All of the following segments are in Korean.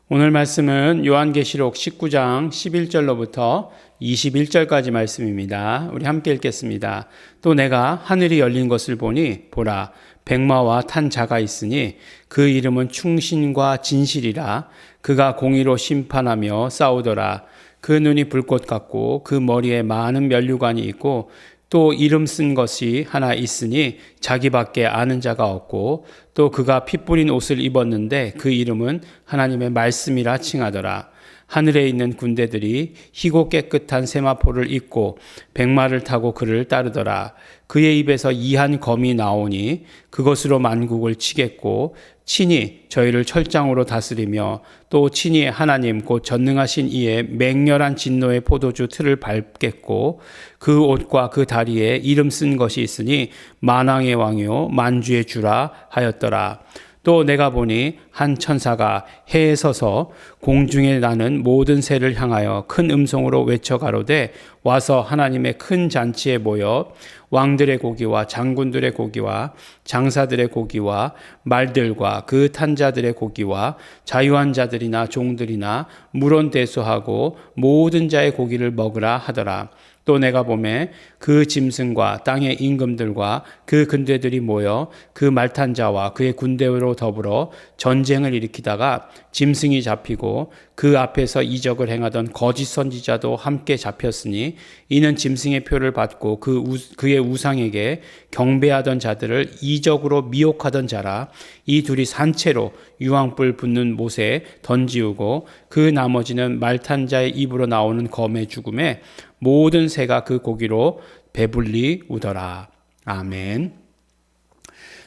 오늘 말씀은 요한계시록 19장 11절로부터 21절까지 말씀입니다. 우리 함께 읽겠습니다. 또 내가 하늘이 열린 것을 보니 보라 백마와 탄 자가 있으니 그 이름은 충신과 진실이라. 그가 공의로 심판하며 싸우더라. 그 눈이 불꽃 같고 그 머리에 많은 면류관이 있고 또 이름 쓴 것이 하나 있으니 자기밖에 아는 자가 없고 또 그가 피 뿌린 옷을 입었는데 그 이름은 하나님의 말씀이라 칭하더라. 하늘에 있는 군대들이 희고 깨끗한 세마포를 입고 백마를 타고 그를 따르더라. 그의 입에서 이한 검이 나오니 그것으로 만국을 치겠고 친히 저희를 철장으로 다스리며 또 친히 하나님 곧 전능하신 이의 맹렬한 진노의 포도주 틀을 밟겠고 그 옷과 그 다리에 이름 쓴 것이 있으니 만왕의 왕이요 만주의 주라 하였더라. 또 내가 보니 한 천사가 해에 서서 공중에 나는 모든 새를 향하여 큰 음성으로 외쳐 가로되 와서 하나님의 큰 잔치에 모여 왕들의 고기와 장군들의 고기와 장사들의 고기와 말들과 그 탄자들의 고기와 자유한 자들이나 종들이나 물론대수하고 모든 자의 고기를 먹으라 하더라. 또 내가 보매 그 짐승과 땅의 임금들과 그 군대들이 모여 그 말탄 자와 그의 군대로 더불어 전쟁을 일으키다가 짐승이 잡히고 그 앞에서 이적을 행하던 거짓 선지자도 함께 잡혔으니 이는 짐승의 표를 받고 그의 우상에게 경배하던 자들을 이적으로 미혹하던 자라. 이 둘이 산채로 유황불 붙는 못에 던지우고 그 나머지는 말탄 자의 입으로 나오는 검의 죽음에 모든 새가 그 고기로 배불리 우더라. 아멘.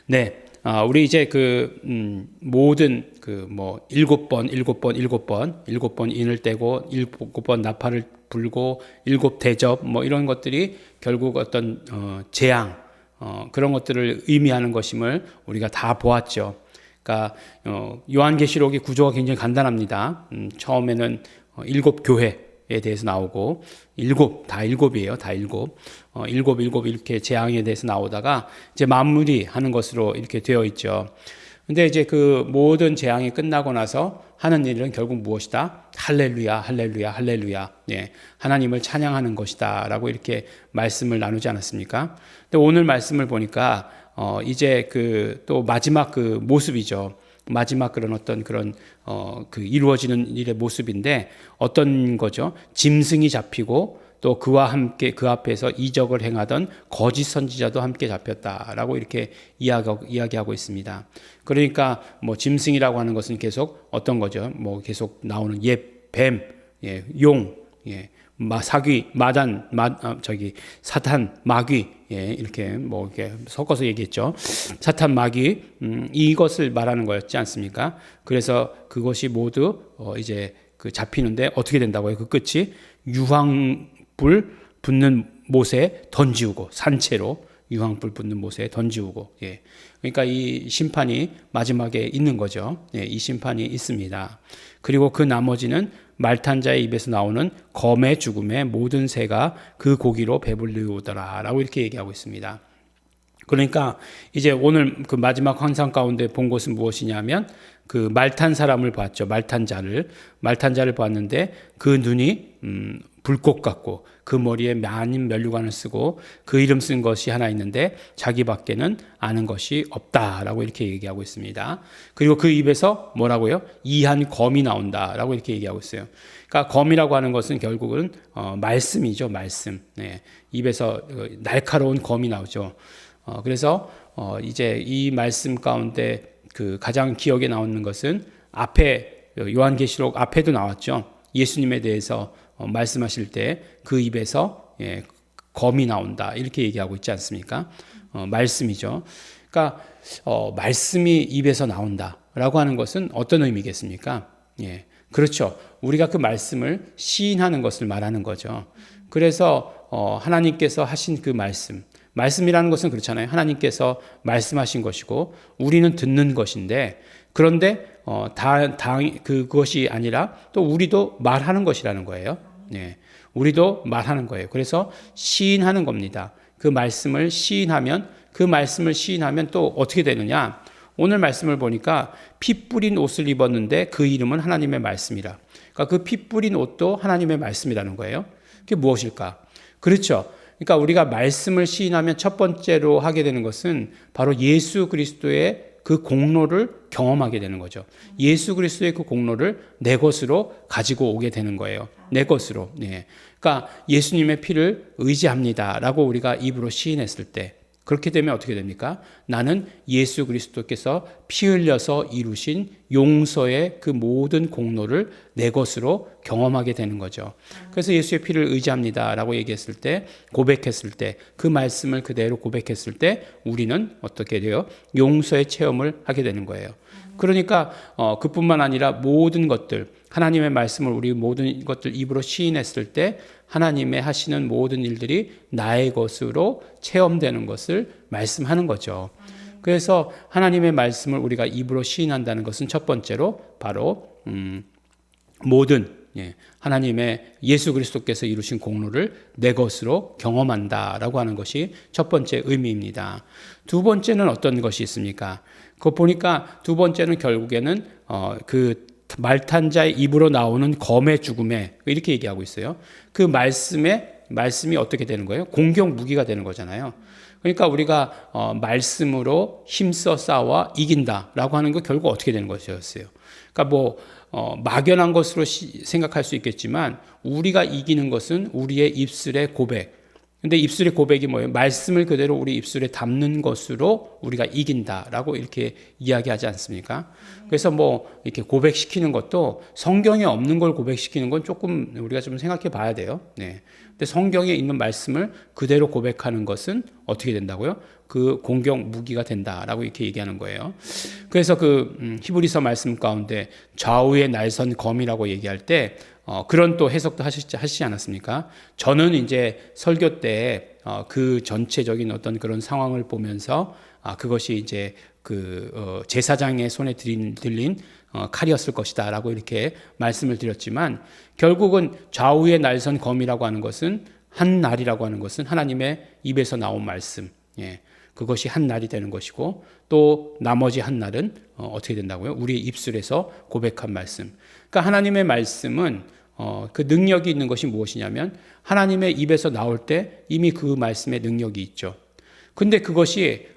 네. 우리 이제 모든 일곱 번 인을 떼고 7번 나팔을 불고 7대접 이런 것들이 결국 어떤 재앙 그런 것들을 의미하는 것임을 우리가 다 보았죠. 그러니까 요한계시록의 구조가 굉장히 간단합니다. 처음에는 7교회에 대해서 나오고 다 일곱이에요. 일곱 이렇게 재앙에 대해서 나오다가 이제 마무리하는 것으로 이렇게 되어 있죠. 근데 이제 그 모든 재앙이 끝나고 나서 하는 일은 결국 무엇이다? 할렐루야, 할렐루야, 할렐루야. 예, 하나님을 찬양하는 것이다라고 이렇게 말씀을 나누지 않았습니까? 근데 오늘 말씀을 보니까 이제 또 마지막 그 모습이죠. 마지막 그런 이루어지는 일의 모습인데 어떤 거죠? 짐승이 잡히고 또 그와 함께 그 앞에서 이적을 행하던 거짓 선지자도 함께 잡혔다라고 이렇게 이야기하고 있습니다. 그러니까 짐승이라고 하는 것은 계속 어떤 거죠? 계속 나오는 뱀, 용, 사귀, 사탄, 마귀, 이렇게 섞어서 얘기했죠. 사탄, 마귀, 이것을 말하는 거였지 않습니까? 그래서 그것이 모두 이제 잡히는데 어떻게 된다고요? 그 끝이 유황불 붙는 못에 던지우고 산채로 유황불 붙는 못에 던지우고. 그러니까 이 심판이 마지막에 있는 거죠. 이 심판이 있습니다. 그리고 그 나머지는 말탄 자의 입에서 나오는 검의 죽음에 모든 새가 그 고기로 배불리우더라라고 이렇게 얘기하고 있습니다. 그러니까 이제 오늘 그 마지막 환상 가운데 본 것은 무엇이냐면 그 말탄 사람을 봤죠. 말탄 자를 봤는데 그 눈이 불꽃 같고 그 머리에 많은 면류관을 쓰고 그 이름 쓴 것이 하나 있는데 자기밖에는 아는 것이 없다라고 이렇게 얘기하고 있습니다. 그리고 그 입에서 뭐라고요? 이한 검이 나온다라고 이렇게 얘기하고 있어요. 그러니까 검이라고 하는 것은 결국은 말씀이죠. 말씀. 입에서 날카로운 검이 나오죠. 그래서 이제 이 말씀 가운데 그 가장 기억에 나오는 것은 앞에 요한계시록 앞에도 나왔죠. 예수님에 대해서 말씀하실 때 그 입에서 검이 나온다 이렇게 얘기하고 있지 않습니까? 말씀이죠. 그러니까 말씀이 입에서 나온다라고 하는 것은 어떤 의미겠습니까? 그렇죠. 우리가 그 말씀을 시인하는 것을 말하는 거죠. 그래서 하나님께서 하신 그 말씀이라는 것은 그렇잖아요. 하나님께서 말씀하신 것이고 우리는 듣는 것인데 그런데 그것이 아니라 또 우리도 말하는 것이라는 거예요. 우리도 말하는 거예요. 그래서 시인하는 겁니다. 그 말씀을 시인하면 또 어떻게 되느냐? 오늘 말씀을 보니까 피 뿌린 옷을 입었는데 그 이름은 하나님의 말씀이라. 그러니까 그 피 뿌린 옷도 하나님의 말씀이라는 거예요. 그게 무엇일까? 그렇죠. 그러니까 우리가 말씀을 시인하면 첫 번째로 하게 되는 것은 바로 예수 그리스도의 그 공로를 경험하게 되는 거죠. 예수 그리스도의 그 공로를 내 것으로 가지고 오게 되는 거예요. 내 것으로. 네. 그러니까 예수님의 피를 의지합니다라고 우리가 입으로 시인했을 때 그렇게 되면 어떻게 됩니까? 나는 예수 그리스도께서 피 흘려서 이루신 용서의 그 모든 공로를 내 것으로 경험하게 되는 거죠. 그래서 예수의 피를 의지합니다라고 얘기했을 때, 고백했을 때, 그 말씀을 그대로 고백했을 때 우리는 어떻게 돼요? 용서의 체험을 하게 되는 거예요. 그러니까 그뿐만 아니라 모든 것들, 하나님의 말씀을 우리 모든 것들 입으로 시인했을 때 하나님의 하시는 모든 일들이 나의 것으로 체험되는 것을 말씀하는 거죠. 그래서 하나님의 말씀을 우리가 입으로 시인한다는 것은 첫 번째로 바로 모든 하나님의 예수 그리스도께서 이루신 공로를 내 것으로 경험한다라고 하는 것이 첫 번째 의미입니다. 두 번째는 어떤 것이 있습니까? 그거 보니까 두 번째는 결국에는 그 말탄 자의 입으로 나오는 검의 죽음에 이렇게 얘기하고 있어요. 그 말씀이 어떻게 되는 거예요? 공격 무기가 되는 거잖아요. 그러니까 우리가 말씀으로 힘써 싸워 이긴다라고 하는 거 결국 어떻게 되는 것이었어요? 그러니까 막연한 것으로 생각할 수 있겠지만 우리가 이기는 것은 우리의 입술의 고백. 근데 입술의 고백이 뭐예요? 말씀을 그대로 우리 입술에 담는 것으로 우리가 이긴다라고 이렇게 이야기하지 않습니까? 그래서 이렇게 고백시키는 것도 성경에 없는 걸 고백시키는 건 조금 우리가 좀 생각해 봐야 돼요. 네. 근데 성경에 있는 말씀을 그대로 고백하는 것은 어떻게 된다고요? 그 공격 무기가 된다라고 이렇게 얘기하는 거예요. 그래서 그 히브리서 말씀 가운데 좌우의 날선 검이라고 얘기할 때 그런 또 해석도 하시지 않았습니까? 저는 이제 설교 때 그 전체적인 어떤 그런 상황을 보면서 그것이 이제 그 제사장의 손에 들린 칼이었을 것이다라고 이렇게 말씀을 드렸지만 결국은 좌우의 날선 검이라고 하는 것은 한 날이라고 하는 것은 하나님의 입에서 나온 말씀, 그것이 한 날이 되는 것이고 또 나머지 한 날은 어떻게 된다고요? 우리 입술에서 고백한 말씀. 그러니까 하나님의 말씀은 그 능력이 있는 것이 무엇이냐면 하나님의 입에서 나올 때 이미 그 말씀의 능력이 있죠. 근데 그것이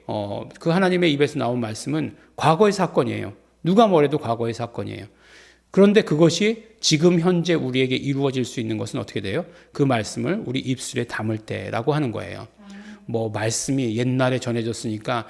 그 하나님의 입에서 나온 말씀은 과거의 사건이에요. 누가 뭐래도 과거의 사건이에요. 그런데 그것이 지금 현재 우리에게 이루어질 수 있는 것은 어떻게 돼요? 그 말씀을 우리 입술에 담을 때라고 하는 거예요. 말씀이 옛날에 전해졌으니까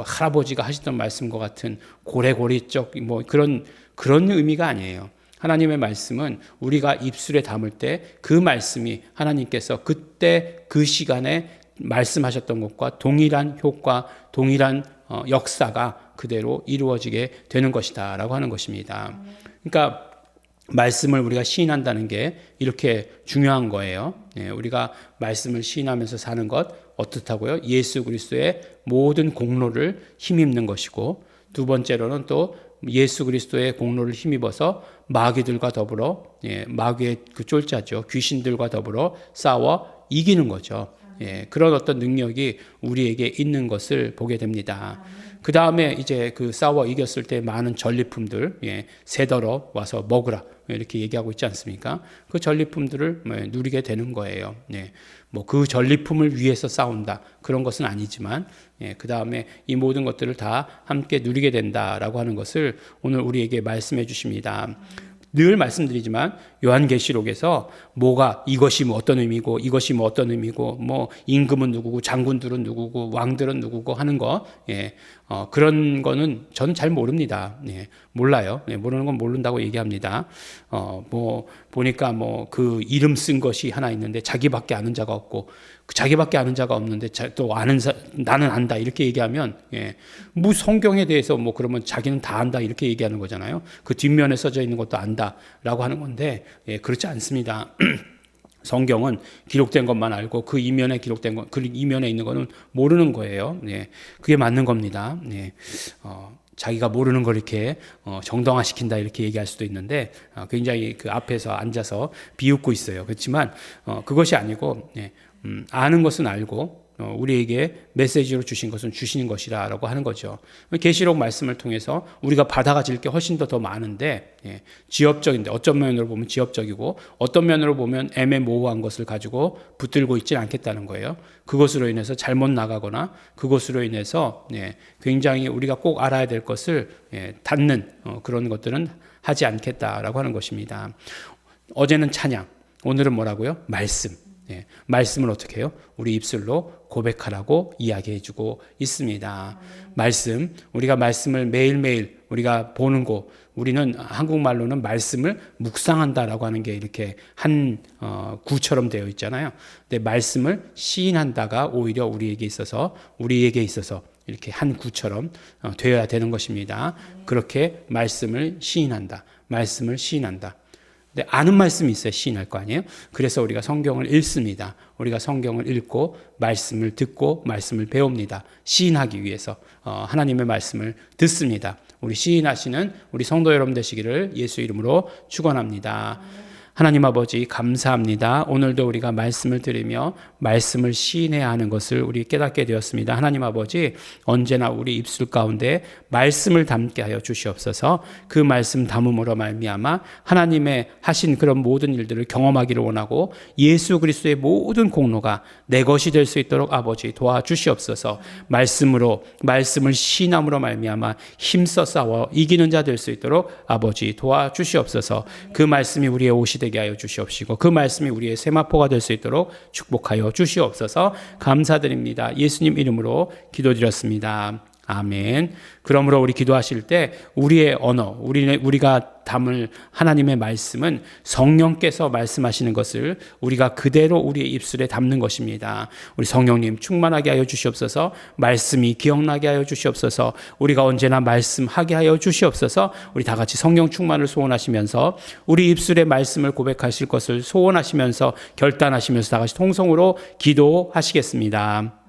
할아버지가 하시던 말씀과 같은 고래고리적 그런 의미가 아니에요. 하나님의 말씀은 우리가 입술에 담을 때 그 말씀이 하나님께서 그때 그 시간에 말씀하셨던 것과 동일한 효과, 동일한 역사가 그대로 이루어지게 되는 것이다 라고 하는 것입니다. 그러니까 말씀을 우리가 시인한다는 게 이렇게 중요한 거예요. 우리가 말씀을 시인하면서 사는 것 어떻다고요? 예수 그리스도의 모든 공로를 힘입는 것이고 두 번째로는 또 예수 그리스도의 공로를 힘입어서 마귀들과 더불어 마귀의 그 쫄자죠. 귀신들과 더불어 싸워 이기는 거죠. 그런 어떤 능력이 우리에게 있는 것을 보게 됩니다. 그 다음에 이제 그 싸워 이겼을 때 많은 전리품들 세더러 와서 먹으라 이렇게 얘기하고 있지 않습니까? 그 전리품들을 누리게 되는 거예요. 그 전리품을 위해서 싸운다 그런 것은 아니지만 그 다음에 이 모든 것들을 다 함께 누리게 된다라고 하는 것을 오늘 우리에게 말씀해 주십니다. 늘 말씀드리지만 요한계시록에서 이것이 어떤 의미고 이것이 어떤 의미고 임금은 누구고 장군들은 누구고 왕들은 누구고 하는 거 그런 거는 저는 잘 모릅니다. 몰라요. 모르는 건 모른다고 얘기합니다. 보니까 그 이름 쓴 것이 하나 있는데 자기밖에 아는 자가 없고 자기밖에 아는 자가 없는데 또 나는 안다 이렇게 얘기하면 성경에 대해서 그러면 자기는 다 안다 이렇게 얘기하는 거잖아요. 그 뒷면에 써져 있는 것도 안다라고 하는 건데 그렇지 않습니다. 성경은 기록된 것만 알고 그 이면에 기록된 것, 그 이면에 있는 거는 모르는 거예요. 그게 맞는 겁니다. 자기가 모르는 걸 이렇게 정당화시킨다 이렇게 얘기할 수도 있는데 굉장히 그 앞에서 앉아서 비웃고 있어요. 그렇지만 그것이 아니고 아는 것은 알고 우리에게 메시지로 주신 것은 주시는 것이라고 하는 거죠. 계시록 말씀을 통해서 우리가 받아가질 게 훨씬 더 많은데 지엽적인데 어떤 면으로 보면 지엽적이고 어떤 면으로 보면 애매모호한 것을 가지고 붙들고 있지 않겠다는 거예요. 그것으로 인해서 잘못 나가거나 그것으로 인해서 굉장히 우리가 꼭 알아야 될 것을 닫는 그런 것들은 하지 않겠다라고 하는 것입니다. 어제는 찬양, 오늘은 뭐라고요? 말씀. 말씀을 어떻게 해요? 우리 입술로 고백하라고 이야기해주고 있습니다. 말씀, 우리가 말씀을 매일매일 우리가 보는 거, 우리는 한국말로는 말씀을 묵상한다라고 하는 게 이렇게 한 구처럼 되어 있잖아요. 근데 말씀을 시인한다가 오히려 우리에게 있어서 이렇게 한 구처럼 되어야 되는 것입니다. 그렇게 말씀을 시인한다. 말씀을 시인한다. 근데 아는 말씀이 있어야 시인할 거 아니에요? 그래서 우리가 성경을 읽습니다. 우리가 성경을 읽고 말씀을 듣고 말씀을 배웁니다. 시인하기 위해서 하나님의 말씀을 듣습니다. 우리 시인하시는 우리 성도 여러분 되시기를 예수 이름으로 축원합니다. 하나님 아버지 감사합니다. 오늘도 우리가 말씀을 들으며 말씀을 시인해야 하는 것을 우리 깨닫게 되었습니다. 하나님 아버지 언제나 우리 입술 가운데 말씀을 담게 하여 주시옵소서. 그 말씀 담음으로 말미암아 하나님의 하신 그런 모든 일들을 경험하기를 원하고 예수 그리스도의 모든 공로가 내 것이 될 수 있도록 아버지 도와주시옵소서. 말씀을 시인함으로 말미암아 힘써 싸워 이기는 자 될 수 있도록 아버지 도와주시옵소서. 그 말씀이 우리의 옷이 되게 하여 주시옵시고 그 말씀이 우리의 세마포가 될 수 있도록 축복하여 주시옵소서. 감사드립니다. 예수님 이름으로 기도드렸습니다. 아멘. 그러므로 우리 기도하실 때 우리의 언어, 우리가 담을 하나님의 말씀은 성령께서 말씀하시는 것을 우리가 그대로 우리의 입술에 담는 것입니다. 우리 성령님 충만하게 하여 주시옵소서. 말씀이 기억나게 하여 주시옵소서. 우리가 언제나 말씀하게 하여 주시옵소서. 우리 다 같이 성령 충만을 소원하시면서 우리 입술에 말씀을 고백하실 것을 소원하시면서 결단하시면서 다 같이 통성으로 기도하시겠습니다.